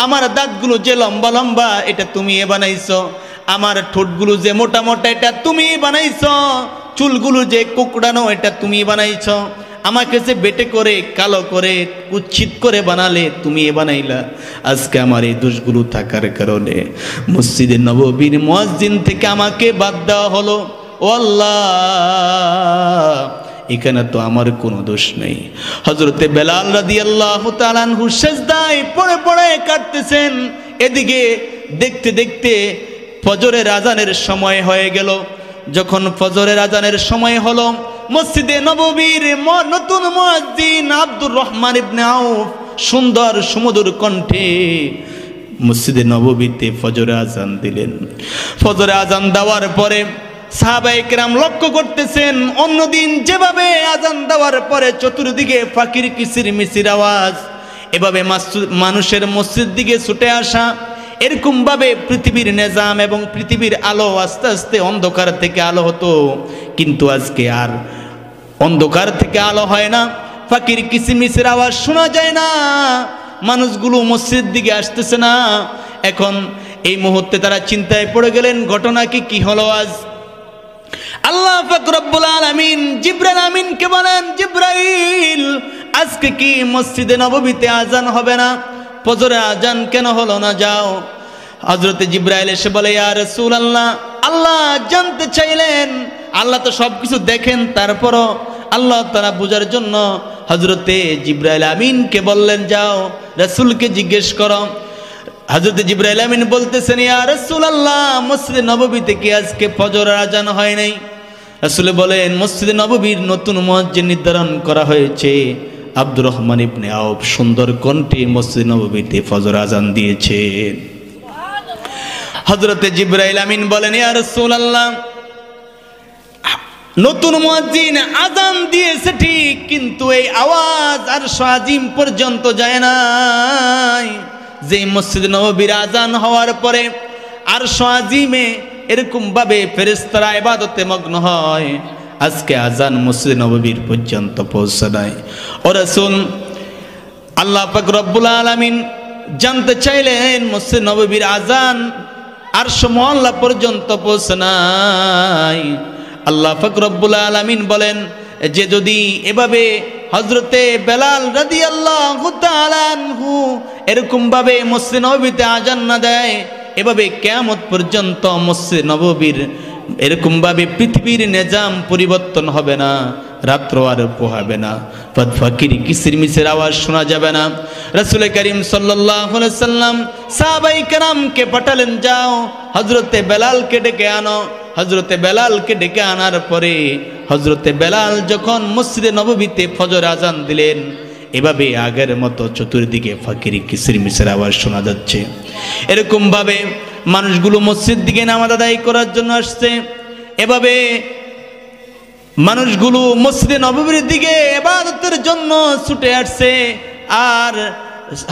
S1: আমার দাঁতগুলো যে লম্বা লম্বা, এটা তুমি বানাইছো। আমার ঠোঁটগুলো যে মোটা মোটা, এটা তুমি বানাইছো। চুলগুলো যে কুকড়ানো, এটা তুমি বানাইছো। আমাকে যে বেটে করে কালো করে কুৎসিত করে বানালে, তুমি বানাইলা। আজকে আমার এই দোষগুলো থাকার কারণে মসজিদে নববীর মুয়াজ্জিন থেকে আমাকে বাদ দেওয়া হলো। ও আল্লাহ, এখানে তো আমার কোনো দোষ নেই। হযরতে বেলাল রাদিয়াল্লাহু তাআলা আনহু সিজদায় পড়ে পড়ে কাঁদতেছেন। এদিকে দেখতে দেখতে ফজরের আজানের সময় হয়ে গেল। যখন ফজরের আজানের সময় হলো, মসজিদে নববীর নতুন মুয়াজ্জিন আব্দুর রহমান ইবনে আউফ সুন্দর সুমধুর কণ্ঠে মসজিদে নববীতে ফজরে আজান দিলেন। ফজরে আজান দেওয়ার পরে সাহাবায়ে কেরাম লক্ষ্য করতেছেন, অন্যদিন যেভাবে আজান দেওয়ার পরে চতুর্দিকে ফাকির কিসির মিসির আওয়াজ, এভাবে মানুষের মসজিদ দিকে ছুটে আসা, এরকম ভাবে পৃথিবীর নিজাম এবং পৃথিবীর আলো আস্তে আস্তে অন্ধকার থেকে আলো হতো। কিন্তু আজকে আর অন্ধকার থেকে আলো হয় না, ফাকির কিসিমিসের আওয়াজ শোনা যায় না, মানুষগুলো মসজিদ দিকে আসতেছে না। এখন এই মুহূর্তে তারা চিন্তায় পড়ে গেলেন, ঘটনা কি হলো আজ? আল্লাহ পাক রব্বুল আলামিন জিবরাইল আমিনকে বলেন, জিবরাইল, আজকে কি মসজিদে নববীতে আজান হবে না? ফজরে আজান কেন হলো না? যাও। হযরতে জিবরাইল এসে বলে, ইয়া রাসূলুল্লাহ, আল্লাহ জানতে চাইলেন, আল্লাহ তো সবকিছু দেখেন, তারপরও আল্লাহ তাআলা বোঝার জন্য হযরতে জিবরাইল আমিনকে বললেন, যাও রাসূলকে জিজ্ঞেস করো। হযরতে জিবরাইল আমিন বলতেছেন, ইয়া রাসূলুল্লাহ, মসজিদে নববীতে কি আজকে ফজরের আজান হয় নাই? রাসূল বলেন, মসজিদে নববীর নতুন মুয়াজ্জিন নির্ধারণ করা হয়েছে। আব্দুর রহমান ইবনে আউফ সুন্দর কণ্ঠে মসজিদ নববীতে ফজর আজান দিয়েছেন। হযরতে জিবরাইল আমিন বলেন, ইয়া রাসূলুল্লাহ, নতুন মুয়াজ্জিন আজান দিয়েছে ঠিক, কিন্তু এই আওয়াজ আরশ আজিম পর্যন্ত যায় নাই। যে মসজিদ নববীর আজান হওয়ার পরে আরশ আজিমে এরকম ভাবে ফেরেশতারা ইবাদতে মগ্ন হয়, আজকে আজান মসজিদ নববীর পর্যন্ত পৌঁছে নাই। ও রাসূল, আল্লাহ পাক রব্বুল আলামিন জানতে চাইলেন, মসজিদ নববীর আজান আরশ মুআল্লা পর্যন্ত পৌঁছে নাই। আল্লাহ পাক রব্বুল আলামিন বলেন যে যদি এভাবে হযরতে বেলাল রাদিয়াল্লাহু তাআলা আনহু এরকম ভাবে মসজিদ নববীতে আজান না দেয়, এভাবে কিয়ামত পর্যন্ত মসজিদ নববীর এরকম ভাবে পৃথিবীর নিজাম পরিবর্তন হবে না। রাত্র আর পোহাবে না, ফাকির কিসিরমিসের আওয়াজ শোনা যাবে না। রাসূল করিম সাল্লাল্লাহু আলাইহি সাল্লাম সাহাবায়ে কেরামকে পাঠালেন, যাও হযরতে বেলালকে ডেকে আনো। হযরতে বেলালকে ডেকে আনার পরে হযরতে বেলাল যখন মসজিদে নববীতে ফজর আজান দিলেন, এভাবে আগের মতো চতুর্দিকে ফাকির কিসিরমিসের আওয়াজ শোনা যাচ্ছে। এরকম ভাবে মানুষগুলো মসজিদ দিকে নামাজ আদায় করার জন্য আসছে, এভাবে মানুষগুলো মসজিদে নববীর দিকে ইবাদতের জন্য ছুটে আসছে। আর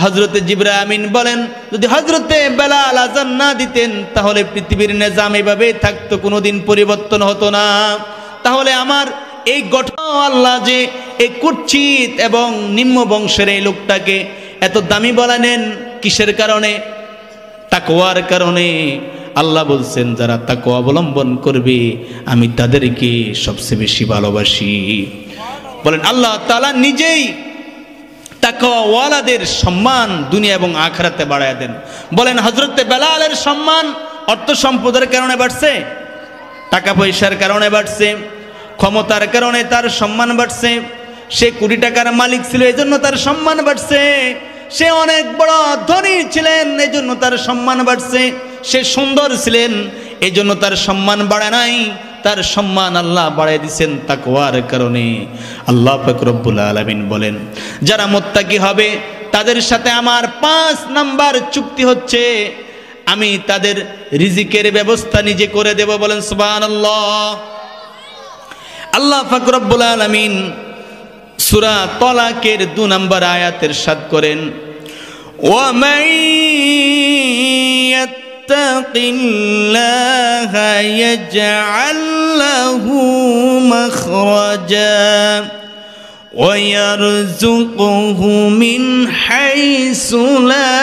S1: হযরতে জিবরাইল আমিন বলেন, যদি হযরতে বেলাল আযান না দিতেন তাহলে পৃথিবীর নিজাম এভাবে থাকতো, কোনোদিন পরিবর্তন হতো না। তাহলে আমার এই গঠন আল্লাহ যে এই কুৎসিত এবং নিম্ন বংশের এই লোকটাকে এত দামি বলেন কিসের কারণে? তাকওয়ার কারণে। আল্লাহ বলছেন যারা তাকওয়া অবলম্বন করবে আমি তাদেরকে সবচেয়ে বেশি ভালোবাসি। বলেন আল্লাহ তাআলা নিজেই তাকওয়াওয়ালাদের সম্মান দুনিয়া এবং আখিরাতে বাড়ায় দেন। বলেন হযরতে বেলালের সম্মান অর্থ সম্পদের কারণে বাড়ছে, টাকা পয়সার কারণে বাড়ছে, ক্ষমতার কারণে তার সম্মান বাড়ছে, সে কোটি টাকার মালিক ছিল এজন্য তার সম্মান বাড়ছে, সে অনেক বড় ধনী ছিলেন এজন্য তার সম্মান বাড়ছে, সে সুন্দর ছিলেন এজন্য তার সম্মান বাড়ে নাই, তার সম্মান আল্লাহ বাড়ায় দিয়েছেন তাকওয়ার কারণে। আল্লাহ পাক রব্বুল আলামিন বলেন যারা মুত্তাকি হবে তাদের সাথে আমার 5 নাম্বার চুক্তি হচ্ছে, আমি তাদের রিজিকের ব্যবস্থা নিজে করে দেব। বলেন সুবহানাল্লাহ। আল্লাহ পাক রব্বুল আলামিন সূরা তালাকের 2 নম্বর আয়াতের ইরশাদ করেন, ওয়ামান ইয়াত্তাকিল্লাহা ইয়াজআল লাহু মাখরাজা ওয়া ইয়ারযুকুহু মিন হাইসু লা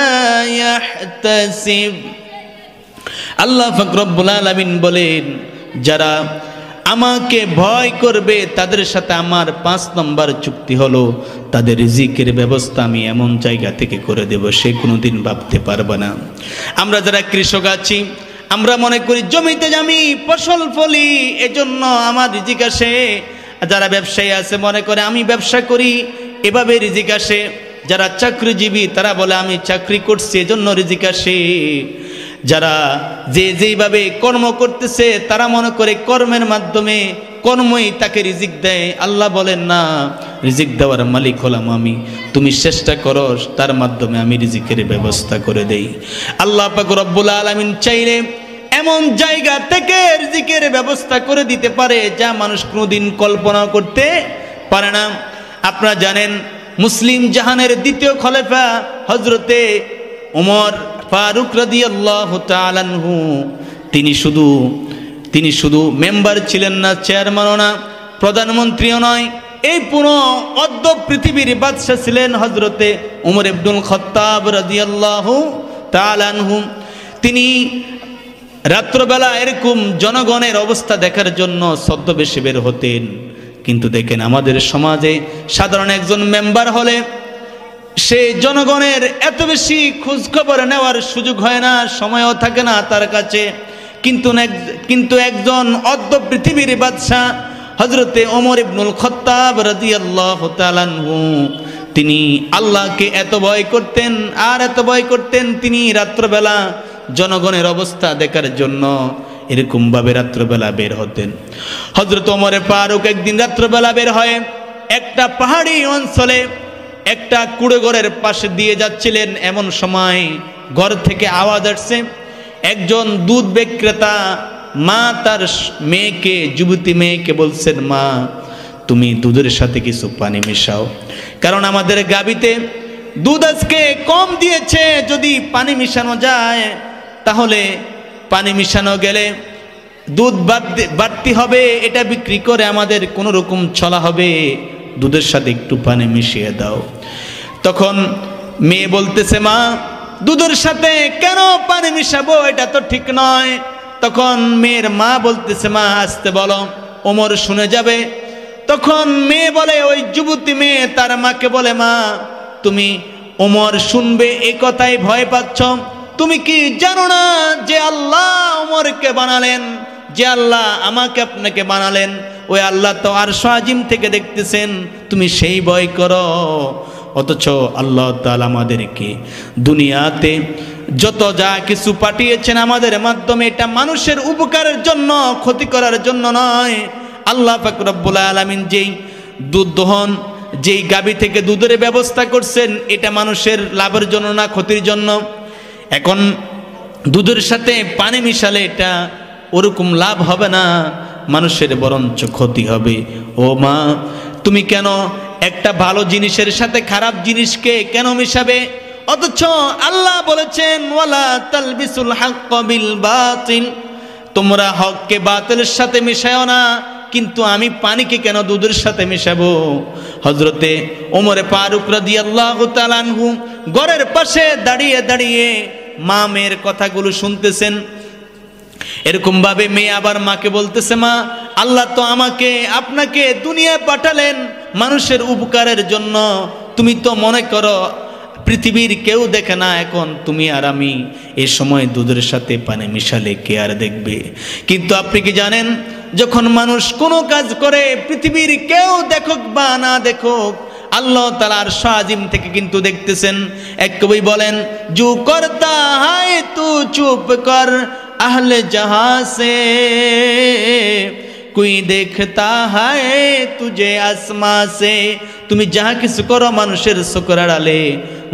S1: ইয়াহতাসিব। আল্লাহ পাক রব্বুল আলামিন বলেন যারা আমাকে ভয় করবে তাদের সাথে আমার 5 নম্বর চুক্তি হলো তাদের রিজিকের ব্যবস্থা আমি এমন জায়গা থেকে করে দেব সে কোনোদিন ভাবতে পারবে না। আমরা যারা কৃষক আছি আমরা মনে করি জমিতে আমি ফসল ফলি এজন্য আমার রিজিক আসে। যারা ব্যবসায়ী আছে মনে করে আমি ব্যবসা করি এভাবে রিজিক আসে। যারা চাকরিজীবী তারা বলে আমি চাকরি করছি এজন্য রিজিক আসে। যারা যেইভাবে কর্ম করতেছে তারা মনে করে কর্মের মাধ্যমে কর্মই তাকে রিজিক দেয়। আল্লাহ বলেন না, রিজিক দেওয়ার মালিক হলাম আমি, তুমি চেষ্টা করো তার মাধ্যমে আমি রিজিকের ব্যবস্থা করে দেই। আল্লাহ পাক রব্বুল আলামিন চাইলে এমন জায়গা থেকে রিজিকের ব্যবস্থা করে দিতে পারে যা মানুষ কোনোদিন কল্পনা করতে পারে না। আপনারা জানেন মুসলিম জাহানের দ্বিতীয় খলিফা হযরতে ওমর ফারুক রাদিয়াল্লাহু তাআলা আনহু তিনি শুধু মেম্বার ছিলেন না, চেয়ারম্যানও না, প্রধানমন্ত্রীও নয়, এই পুরো অর্ধ পৃথিবীর বাদশা ছিলেন হযরতে ওমর ইবনুল খাত্তাব রাদিয়াল্লাহু তাআলা আনহু। তিনি রাত্রবেলা এরকম জনগণের অবস্থা দেখার জন্য ছদ্মবেশে বের হতেন। কিন্তু দেখেন আমাদের সমাজে সাধারণ একজন মেম্বার হলে সে জনগণের এত বেশি খোঁজ খবর নেওয়ার সুযোগ হয় না, সময়ও থাকে না তার কাছে। কিন্তু একজন অর্ধ পৃথিবীর বাদশা হযরতে ওমর ইবনুল খাত্তাব রাদিয়াল্লাহু তাআলা আনহু তিনি আল্লাহকে এত ভয় করতেন আর এত ভয় করতেন, তিনি রাত্রবেলা জনগণের অবস্থা দেখার জন্য এরকম ভাবে রাত্রবেলা বের হতেন। হযরত ওমর ফারুক একদিন রাত্রবেলা বের হয়ে একটা পাহাড়ি অঞ্চলে একটা কুড়েঘরের পাশে দিয়ে যাচ্ছিলেন। এমন সময় ঘর থেকে আওয়াজ আসছে, একজন দুধ বিক্রেতা মা তার মেয়েকে, যুবতী মেয়েকে বলছেন, মা তুমি দুধের সাথে কিছু পানি মেশাও, কারণ আমাদের গাভীতে দুধ আজকে কম দিয়েছে, যদি পানি মিশানো যায় তাহলে পানি মিশানো গেলে দুধ বাড়তি হবে, এটা বিক্রি করে আমাদের কোনো রকম চলা হবে, দুধের সাথে একটু পানি মিশিয়ে দাও। তখন মেয়ে বলতেছে, মা দুধের সাথে কেন পানি মিশাবো, এটা তো ঠিক নয়। তখন মেয়ের মা বলতেছে, মা আসতে বলো, ওমর শুনে যাবে। তখন মেয়ে বলে, ওই যুবতী মেয়ে তার মাকে বলে, মা তুমি ওমর শুনবে এই কথাই ভয় পাচ্ছ, তুমি কি জানো না যে আল্লাহ ওমরকে বানালেন, যে আল্লাহ আমাকে আপনাকে বানালেন, ওই আল্লাহ তো আরশ আজিম থেকে দেখতেছেন, তুমি সেই ভয় করো। অথচ আল্লাহ তাআলা আমাদেরকে দুনিয়াতে যত যা কিছু পাঠিয়েছেন আমাদের মাধ্যমে, এটা মানুষের উপকারের জন্য, ক্ষতি করার জন্য নয়। আল্লাহ পাক রব্বুল আলামিন যেই দুধ দহন, যেই গাভী থেকে দুধের ব্যবস্থা করছেন, এটা মানুষের লাভের জন্য না ক্ষতির জন্য। এখন দুধের সাথে পানি মিশালে এটা ওরকম লাভ হবে না, মানুষের বরঞ্চ ক্ষতি হবে। ও মা, তুমি কেন একটা ভালো জিনিসের সাথে খারাপ জিনিসকে কেন মিশাবে? অথচ আল্লাহ বলেছেন ওয়ালা তালবিসুল হক বিল বাতিল, তোমরা হককে বাতিলের সাথে মিশাও না। কিন্তু আমি পানিকে কেন দুধের সাথে মিশাবো? হযরতে ওমর ফারুক রাদিয়াল্লাহু তাআলা আনহু ঘরের পাশে দাঁড়িয়ে দাঁড়িয়ে মা মেয়ের কথাগুলো শুনতেছেন। এরকম ভাবে মেয়ে আবার মাকে বলতেছে, মা, আল্লাহ তো আমাকে আপনাকে দুনিয়ায় পাঠালেন মানুষের উপকারের জন্য। তুমি তো মনে করো পৃথিবীর কেউ দেখে না, এখন তুমি আর আমি এই সময় দুধের সাথে পানি মিশালে কে আর দেখবে? কিন্তু আপনি কি জানেন, যখন মানুষ কোনো কাজ করে পৃথিবীর কেউ দেখুক বা না দেখুক, আল্লাহ তাআলা আরশ আজিম থেকে কিন্তু দেখতেছেন। এক কবি বলেন, জু করতা হায় তু চুপ কর আহলে জাহাঁ সে, কোই দেখতা হায় তুঝে আসমাঁ সে। তুমি যাহা কিছু করো মানুষের চোখের আড়ালে,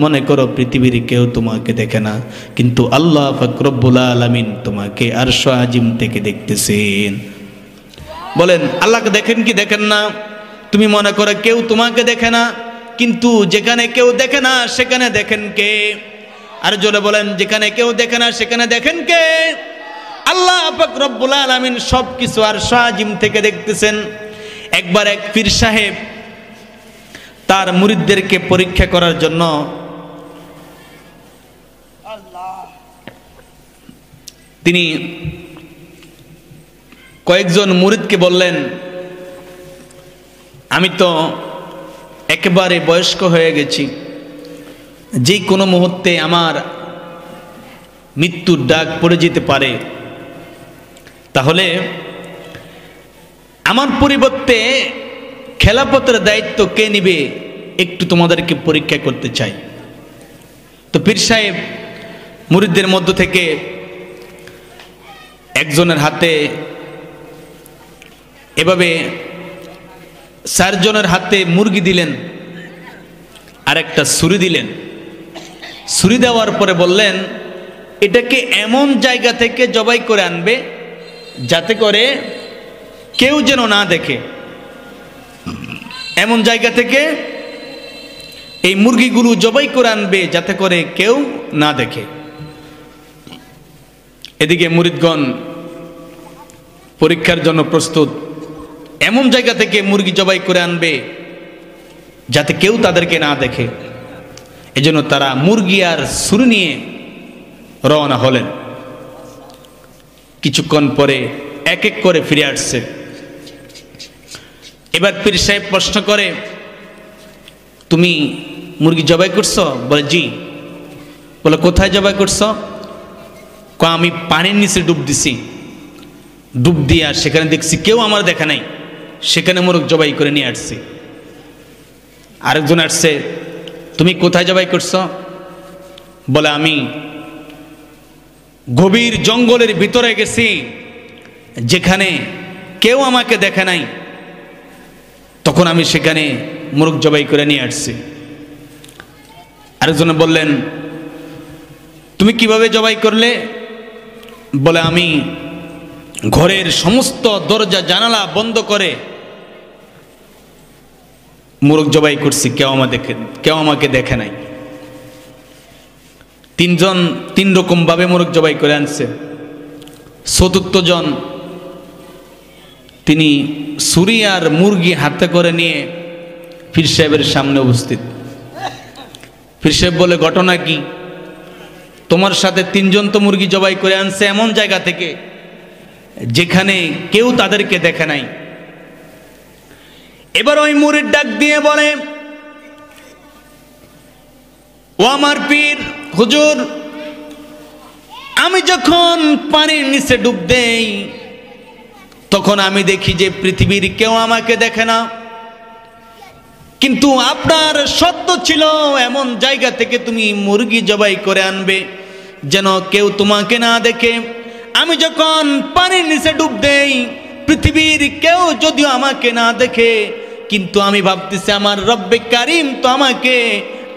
S1: মনে করো পৃথিবীর কেউ তোমাকে দেখে না, কিন্তু আল্লাহ পাক রব্বুল আলামিন তোমাকে আরশ আজিম থেকে দেখতেছেন। বলেন, আল্লাহকে দেখেন কি দেখেন না? তুমি মনে করো কেউ তোমাকে দেখে না, কিন্তু যেখানে কেউ দেখে না সেখানে দেখেন কে? আর জোরে বলেন, যেখানে কেউ দেখে না সেখানে দেখেন কে? আল্লাহ পাক রব্বুল আলামিন সবকিছু আরশ আজিম থেকে দেখতেছেন। একবার এক পীর সাহেব তার মুরিদদেরকে পরীক্ষা করার জন্য তিনি কয়েকজন মুরিদকে বললেন, আমি তো একেবারে বয়স্ক হয়ে গেছি, যে কোনো মুহূর্তে আমার মৃত্যুর ডাক পড়ে যেতে পারে, তাহলে আমার পরিবর্তে খেলাফতের দায়িত্ব কে নিবে, একটু তোমাদেরকে পরীক্ষা করতে চাই। তো পীর সাহেব মুরিদদের মধ্য থেকে একজনের হাতে এভাবে 4 জনের হাতে মুরগি দিলেন, আর একটা ছুরি দিলেন। ছুরি দেওয়ার পরে বললেন, এটাকে এমন জায়গা থেকে জবাই করে আনবে যাতে করে কেউ যেন না দেখে। এমন জায়গা থেকে এই মুরগিগুলো জবাই করে আনবে যাতে করে কেউ না দেখে। এদিকে মুরিদগণ পরীক্ষার জন্য প্রস্তুত। এমন জায়গা থেকে মুরগি জবাই করে আনবে যাতে কেউ তাদেরকে না দেখে। এজন্য তারা মুরগি আর ছুরি নিয়ে রওনা হলেন। কিছুক্ষণ পরে এক এক করে ফিরে আসছে। এবার পীর সাহেব প্রশ্ন করে, তুমি মুরগি জবাই করছো? বলে, জি। বলে, কোথায় জবাই করছো? আমি পানির নিচে ডুব দিছি, ডুব দিয়া সেখানে দেখছি কেউ আমার দেখা নাই, সেখানে মুরগ জবাই করে নিয়ে আসছি। আরেকজন আসছে, তুমি কোথায় জবাই করছো? বলে, আমি গভীর জঙ্গলের ভিতরে গেছি, যেখানে কেউ আমাকে দেখে নাই, তখন আমি সেখানে মুরগ জবাই করে নিয়ে আসছি। আরেকজনে বললেন, তুমি কিভাবে জবাই করলে? বলে, আমি ঘরের সমস্ত দরজা জানালা বন্ধ করে মুরগ জবাই করছি, কেউ আমাকে দেখে নাই। 3 জন 3 রকম ভাবে মুরগ জবাই করে আনছে। চতুর্থ জন তিনি ছুরি আর মুরগি হাতে করে নিয়ে পীর সাহেবের সামনে উপস্থিত। পীর সাহেব বলে, ঘটনা কি? তোমার সাথে 3 জন তো মুরগি জবাই করে আনছে এমন জায়গা থেকে যেখানে কেউ তাদেরকে দেখে নাই। এবার ওই মুরিদ ডাক দিয়ে বলে, ও আমার পীর হুজুর, আমি যখন পানির নিচে ডুব দেই তখন আমি দেখি যে পৃথিবীর কেউ আমাকে দেখে না, কিন্তু আপনার সত্য ছিল এমন জায়গা থেকে তুমি মুরগি জবাই করে আনবে যেন কেউ তোমাকে না দেখে। আমি যখন পানির নিচে ডুব দেই, পৃথিবীর কেউ যদিও আমাকে না দেখে, কিন্তু আমি ভাবতেছি আমার রব্বে কারিম তো আমাকে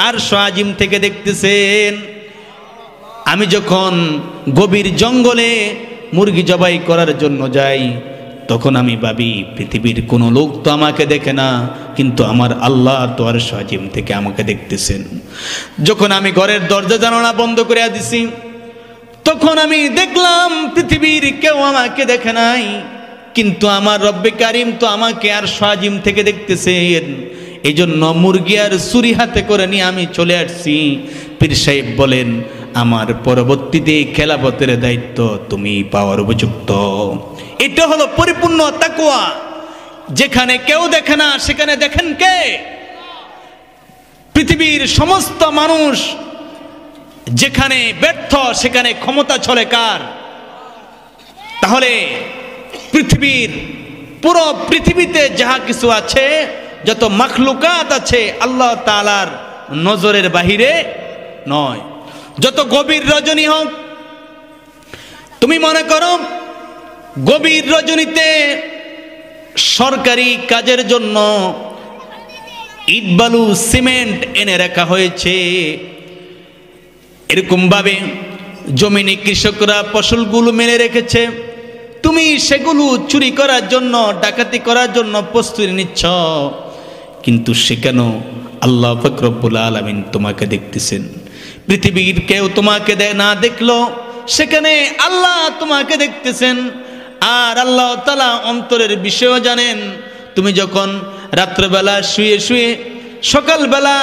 S1: আরশ আজিম থেকে দেখতেছেন। আমি যখন গভীর জঙ্গলে মুরগি জবাই করার জন্য যাই, তখন আমি ভাবি পৃথিবীর কোনো লোক তো আমাকে দেখে না, কিন্তু আমার আল্লাহ তো আরশ আজিম থেকে আমাকে দেখতেছেন। যখন আমি ঘরের দরজা জানালা বন্ধ করে দিছি, তখন আমি দেখলাম পৃথিবীর কেউ আমাকে দেখে নাই, কিন্তু আমার রব্বে কারিম তো আমাকে আরশ আজিম থেকে দেখতেছেন। এই জন্য মুরগি আর ছুরি হাতে করে নিয়ে আমি চলে আসছি। পীর সাহেব বলেন, আমার পরবর্তীতে খেলাফতের দায়িত্ব তুমি পাওয়ার উপযুক্ত। এটা হলো পরিপূর্ণ তাকওয়া। যেখানে কেউ দেখে না সেখানে দেখেন কে? পৃথিবীর সমস্ত মানুষ যেখানে ব্যর্থ সেখানে ক্ষমতা চলে কার? তাহলে পৃথিবীর পুরো পৃথিবীতে যাহা কিছু আছে, যত মাখলুকাত আছে, আল্লাহ তাআলার নজরের বাহিরে নয়। যত গভীর রজনী হোক, তুমি মনে করো গভীর রজনীতে সরকারি কাজের জন্য ইট বালু সিমেন্ট এনে রাখা হয়েছে, এরকম ভাবে জমিনে কৃষকরা ফসলগুলো মেলে রেখেছে, তুমি সেগুলো চুরি করার জন্য, ডাকাতি করার জন্য প্রস্তুতি নিচ্ছ, কিন্তু সেখানেও আল্লাহ পাক রব্বুল আলামিন তোমাকে দেখতেছেন। পৃথিবীর কেউ তোমাকে না দেখলো, সেখানে আল্লাহ তোমাকে দেখতেছেন। আর আল্লাহ তাআলা অন্তরের বিষয়ও জানেন। তুমি যখন রাত্রেবেলা শুয়ে শুয়ে সকালবেলা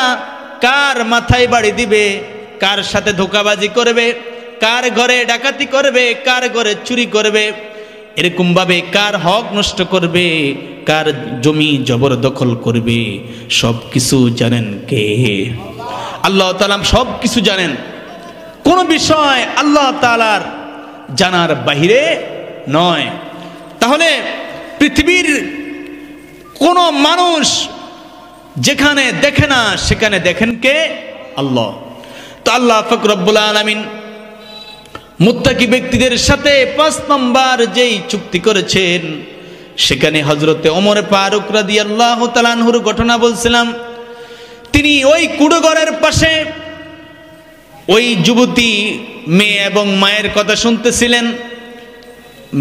S1: কার মাথায় বাড়ি দিবে, কার সাথে ধোঁকাবাজি করবে, কার ঘরে ডাকাতি করবে, কার ঘরে চুরি করবে, এরকম ভাবে কার হক নষ্ট করবে, কার জমি জবরদখল করবে, সব কিছু জানেন কে? আল্লাহ তাআলা সব কিছু জানেন। কোন বিষয় আল্লাহ তাআলার জানার বাহিরে নয়। তাহলে পৃথিবীর কোন মানুষ যেখানে দেখে না সেখানে দেখেন কে? আল্লাহ। তো আল্লাহ পাক রব্বুল আলামিন মুত্তাকি ব্যক্তিদের সাথে 5 নম্বর যেই চুক্তি করেছেন, সেখানে হযরতে ওমর ফারুক রাদিয়াল্লাহু তাআলা আনহুর ঘটনা বলছিলাম। তিনি ওই কুড়োঘরের পাশে ওই যুবতী মেয়ে এবং মায়ের কথা শুনতেছিলেন।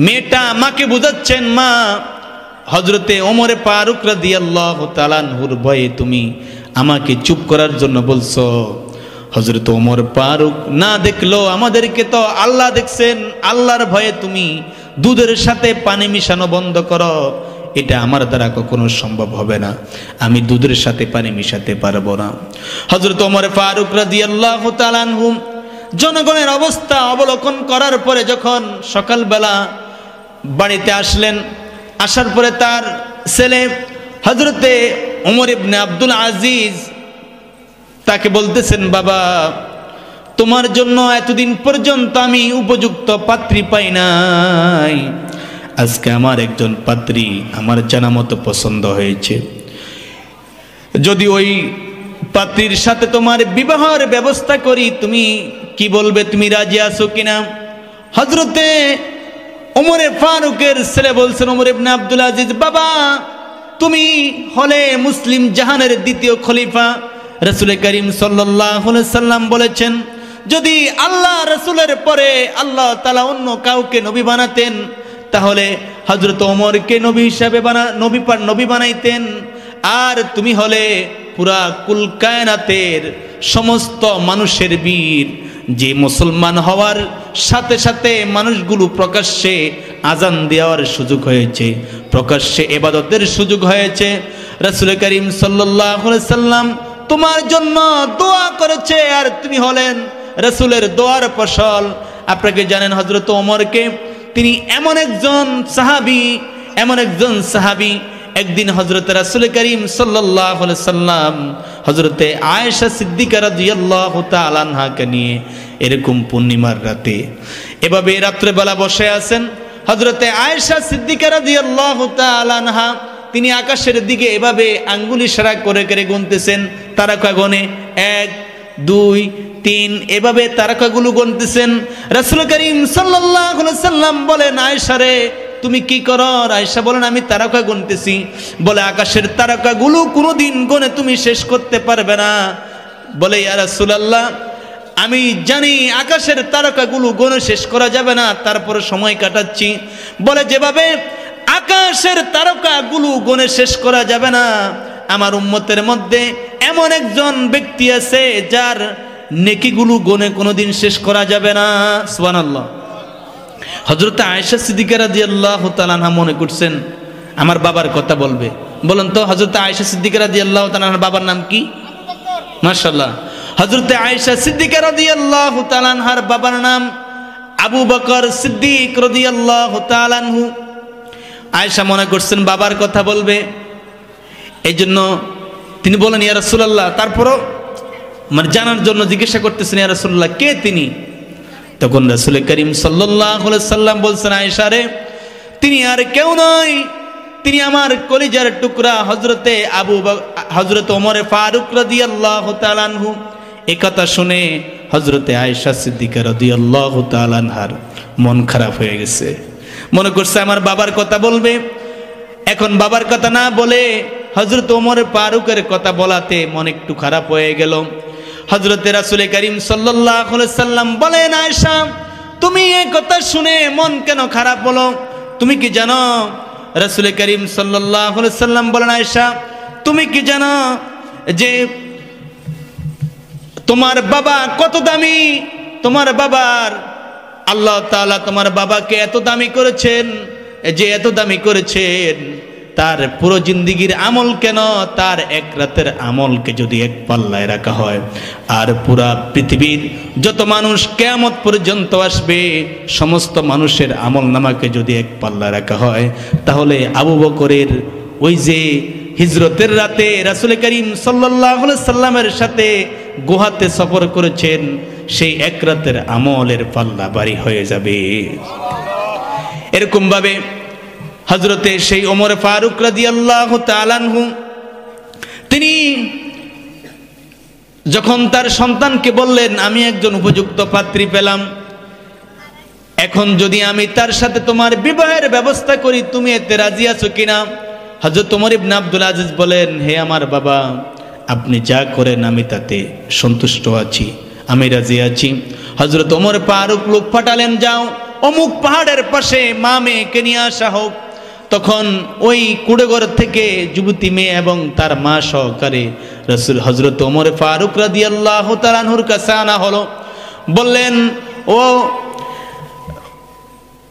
S1: মেয়েটা মাকে বুঝাচ্ছেন, মা, হযরতে ওমর ফারুক রাদিয়াল্লাহু তাআলা আনহুর ভয়ে তুমি আমাকে চুপ করার জন্য বলছো। হযরত ওমর ফারুক না দেখলো, আমাদেরকে তো আল্লাহ দেখছেন, আল্লাহর ভয়ে তুমি দুধের সাথে পানি মিশানো বন্ধ করো। এটা আমার দ্বারা কখনো সম্ভব হবে না, আমি দুধের সাথে পানি মিশাতে পারবো না। হযরত ওমর ফারুক রাদিয়াল্লাহু তাআলা আনহু জনগণের অবস্থা অবলোকন করার পরে যখন সকালবেলা বাড়িতে আসলেন, আসার পরে তার ছেলে হযরতে ওমর ইবনে আব্দুল আজিজ তাকে বলতেছেন, বাবা, তোমার জন্য এতদিন পর্যন্ত আমি উপযুক্ত পাত্রী পাই নাই, আজকে আমার একজন পাত্রী আমার জানা মতো পছন্দ হয়েছে। যদি ওই পাত্রীর সাথে তোমার বিবাহের ব্যবস্থা করি, তুমি কি বলবে? তুমি রাজি আছো কিনা? হযরতে ওমর ফারুকের ছেলে বলছেন, ওমর ইবনে আব্দুল আজিজ, বাবা, তুমি হলে মুসলিম জাহানের দ্বিতীয় খলিফা। রাসূল করিম সাল্লাল্লাহু আলাইহি সাল্লাম বলেছেন, যদি আল্লাহ রাসূলের পরে আল্লাহ তাআলা অন্য কাউকে নবী বানাতেন, তাহলে হযরত ওমরকে নবী হিসাবে নবী বানাইতেন। আর তুমি হলে পুরা কুল কায়নাতের সমস্ত মানুষের বীর, যে মুসলমান হওয়ার সাথে সাথে মানুষগুলো প্রকাশ্যে আজান দেওয়ার সুযোগ হয়েছে, প্রকাশ্যে ইবাদতের সুযোগ হয়েছে। রাসূল করিম সাল্লাল্লাহু আলাইহি সাল্লাম তোমার জন্য দোয়া করেছে, আর তুমি হলেন রাসূলের দোয়ার ফসল। আপনাকে জানেন হযরত ওমরকে, তিনি এমন একজন সাহাবী, একদিন হযরত রাসূল করিম সাল্লাল্লাহু আলাইহি সাল্লাম হযরতে আয়েশা সিদ্দিকা রাদিয়াল্লাহু তাআলা আনহাকে নিয়ে এরকম পূর্ণিমার রাতে এভাবে রাত্রেবেলা বসে আছেন। হযরতে আয়েশা সিদ্দিকা রাদিয়াল্লাহু তাআলা আনহা তিনি আকাশের দিকে এভাবে আঙ্গুল ইশারা করে করে গুনতেছেন, তারকা গণে 1 2 3 এভাবে তারকাগুলো গুনতেছেন। রাসূল করিম সাল্লাল্লাহু আলাইহি সাল্লাম বলেন, আয়েশা রে তুমি কি করো? আয়েশা বলেন, আমি তারকা গুনতেছি। বলে, আকাশের তারকাগুলো কোনোদিন গুনে তুমি শেষ করতে পারবে না। বলে, ইয়া রাসূলুল্লাহ আমি জানি আকাশের তারকাগুলো গুনে শেষ করা যাবে না, তারপর সময় কাটাচ্ছি। বলে, যেভাবে আকাশের তারকাগুলো গুনে শেষ করা যাবে না, আমার উম্মতের মধ্যে এমন একজন ব্যক্তি আছে যার নেকিগুলো গুনে কোনোদিন শেষ করা যাবে না। সুবহানাল্লাহ। হযরত আয়েশা সিদ্দিকা রাদিয়াল্লাহু তাআলা আনহা মনে করছেন আমার বাবার কথা বলবে। বলেন তো হযরত আয়েশা সিদ্দিকা রাদিয়াল্লাহু তাআলা আনহার বাবার নাম কি? মাশাআল্লাহ। হযরত আয়েশা সিদ্দিকা রাদিয়াল্লাহু তাআলা আনহার বাবার নাম আবু বকর সিদ্দিক রাদিয়াল্লাহু তাআলা আনহু। আয়েশা মনে করছেন বাবার কথা বলবে, এই জন্য তিনি বলেন, ইয়া রাসূলুল্লাহ, তারপরও মানে জানার জন্য জিজ্ঞাসা করতেছেন, ইয়া রাসূলুল্লাহ কে তিনি? তখন রাসূল করিম সাল্লাল্লাহু আলাইহি সাল্লাম বলছেন, আয়েশা রে তিনি আর কেউ নয়, তিনি আমার কলিজার টুকরা হযরত ওমর ফারুক রাদিয়াল্লাহু তাআলা আনহু। এই কথা শুনে হযরতে আয়েশা সিদ্দিকা রাদিয়াল্লাহু তাআলা আনহার মন খারাপ হয়ে গেছে। মনে করছে আমার বাবার কথা বলবে, এখন বাবার কথা না বলে হযরত ওমর ফারুকের কথা বলাতে মন একটু খারাপ হয়ে গেল। হযরতে রাসূল করিম সাল্লাল্লাহু আলাইহি সাল্লাম বলেন, আয়েশা তুমি এই কথা শুনে মন কেন খারাপ হলো? তুমি কি জানো? রাসূল করিম সাল্লাল্লাহু আলাইহি সাল্লাম বলেন, আয়েশা তুমি কি জানো যে তোমার বাবা কত দামি? তোমার বাবার আল্লাহ তাআলা তোমার বাবাকে এত দামি করেছেন, যে এত দামি করেছেন তার পুরো জিন্দেগীর আমল কেন, তার এক রাতের আমলকে যদি এক পাল্লায় রাখা হয়, আর পুরা পৃথিবীর যত মানুষ কিয়ামত পর্যন্ত আসবে সমস্ত মানুষের আমল নামাকে যদি এক পাল্লায় রাখা হয়, তাহলে আবু বকরের ওই যে হিজরতের রাতে রাসূল করিম সাল্লাল্লাহু আলাইহি সাল্লামের সাথে গুহাতে সফর করেছেন, সেই এক রাতের আমলের পাল্লা ভারী হয়ে যাবে। এরকম ভাবে হযরতে সেই ওমর ফারুক রাদিয়াল্লাহু তাআলা আনহু তিনি যখন তার সন্তানকে বললেন, আমি একজন উপযুক্ত পাত্রী পেলাম, এখন যদি আমি তার সাথে তোমার বিবাহের ব্যবস্থা করি তুমি এতে রাজি আছো কিনা? হযরত ওমর ইবনে আব্দুল আজিজ বলেন, হে আমার বাবা, আপনি যা করেন আমি তাতে সন্তুষ্ট আছি, আমি রাজি আছি। হযরত ওমর ফারুক লোক পাঠালেন, যাও অমুক পাহাড়ের পাশে মা মেয়েকে নিয়ে আসা হোক। তখন ওই কুড়েঘর থেকে যুবতী মেয়ে এবং তার মা সহকারে রাসূল হযরত ওমর ফারুক রাদিয়াল্লাহু তাআলা আনহুর কাছে আনা হলো। বললেন, ও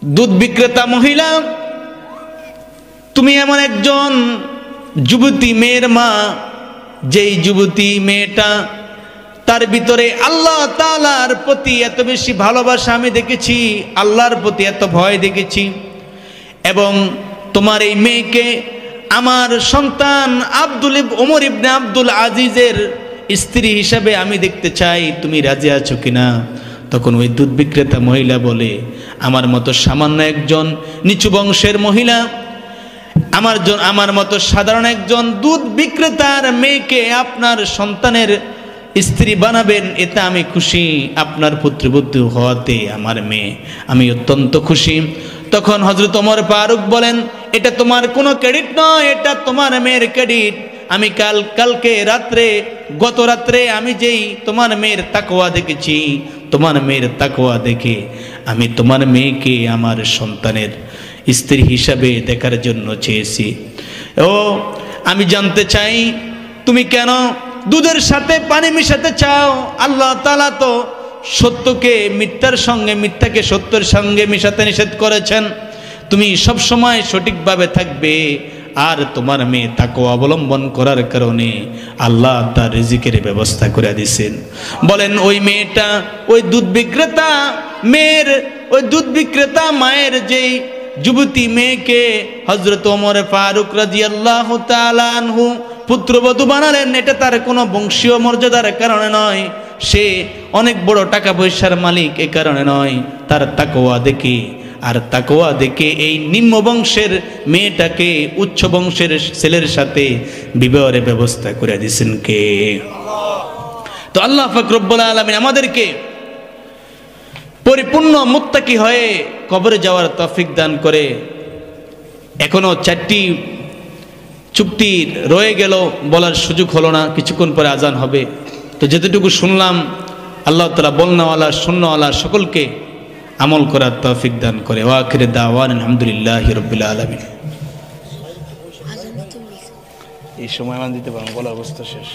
S1: দুধ বিক্রেতা মহিলা, তুমি এমন একজন যুবতী মেয়ের মা, যেই যুবতী মেয়েটা তার ভিতরে আল্লাহ তাআলার প্রতি এত বেশি ভালোবাসা আমি দেখেছি, আল্লাহর প্রতি এত ভয় দেখেছি, এবং তোমার এই মেয়েকে আমার সন্তান ওমর ইবনে আব্দুল আজিজের স্ত্রী হিসাবে আমি দেখতে চাই, তুমি রাজি আছো কিনা? তখন ওই দুধ বিক্রেতা মহিলা বলে, আমার মতো সামান্য একজন নিচু বংশের মহিলা, আমার মতো সাধারণ একজন দুধ বিক্রেতার মেয়েকে আপনার সন্তানের স্ত্রী বানাবেন, এতে আমি খুশি, আপনার পুত্রবধূ হওয়াতে আমার মেয়ে আমি অত্যন্ত খুশি। তখন হযরত ওমর ফারুক বলেন, এটা তোমার কোনো ক্রেডিট নয়, এটা তোমার মেয়ের ক্রেডিট। আমি গত রাত্রে আমি যেই তোমার মেয়ের তাকওয়া দেখেছি, তোমার মেয়ের তাকওয়া দেখে আমি তোমার মেয়েকে আমার সন্তানের স্ত্রী হিসাবে দেখার জন্য চেয়েছি। ও আমি জানতে চাই তুমি কেন দুধের সাথে পানি মিশাতে চাও? আল্লাহ তাআলা তো সত্যকে মিথ্যার সঙ্গে, মিথ্যাকে সত্যের সঙ্গে মিশাতে নিষেধ করেছেন। তুমি সব সময় সঠিকভাবে থাকবে, আর তোমার মেয়ে তাকওয়া অবলম্বন করার কারণে আল্লাহ তার রিজিকের ব্যবস্থা করে দিয়েছেন। বলেন, ওই মেয়েটা ওই দুধ বিক্রেতা মায়ের যেই যুবতী মেয়েকে হযরত ওমর ফারুক রাদিয়াল্লাহু তাআলা আনহু পুত্রবধূ বানালেন, এটা তার কোনো বংশীয় মর্যাদার কারণে নয়, সে অনেক বড় টাকা পয়সার মালিক এ কারণে নয়, তার তাকওয়া দেখে আর তাকওয়া দেখে এই নিম্ন বংশের মেয়েটাকে উচ্চ বংশের ছেলের সাথে বিবাহের ব্যবস্থা করে দিয়েছেন কে? তো আল্লাহ পাক রব্বুল আলামিন আমাদেরকে পরিপূর্ণ মুত্তাকি হয়ে কবরে যাওয়ার তৌফিক দান করে। এখনো 4টি চুক্তি রয়ে গেল, বলার সুযোগ হলো না, কিছুক্ষণ পরে আজান হবে। তো যেতটুকু শুনলাম আল্লাহ তাআলা বলনাওয়ালা শুননাওয়ালা সকলকে আমল করার তৌফিক দান করে। ওয়া আখির দাওয়ানা আলহামদুলিল্লাহি রাব্বিল আলামিন। এই সময় আজান দিতে পারবো, বলার অবস্থা শেষ।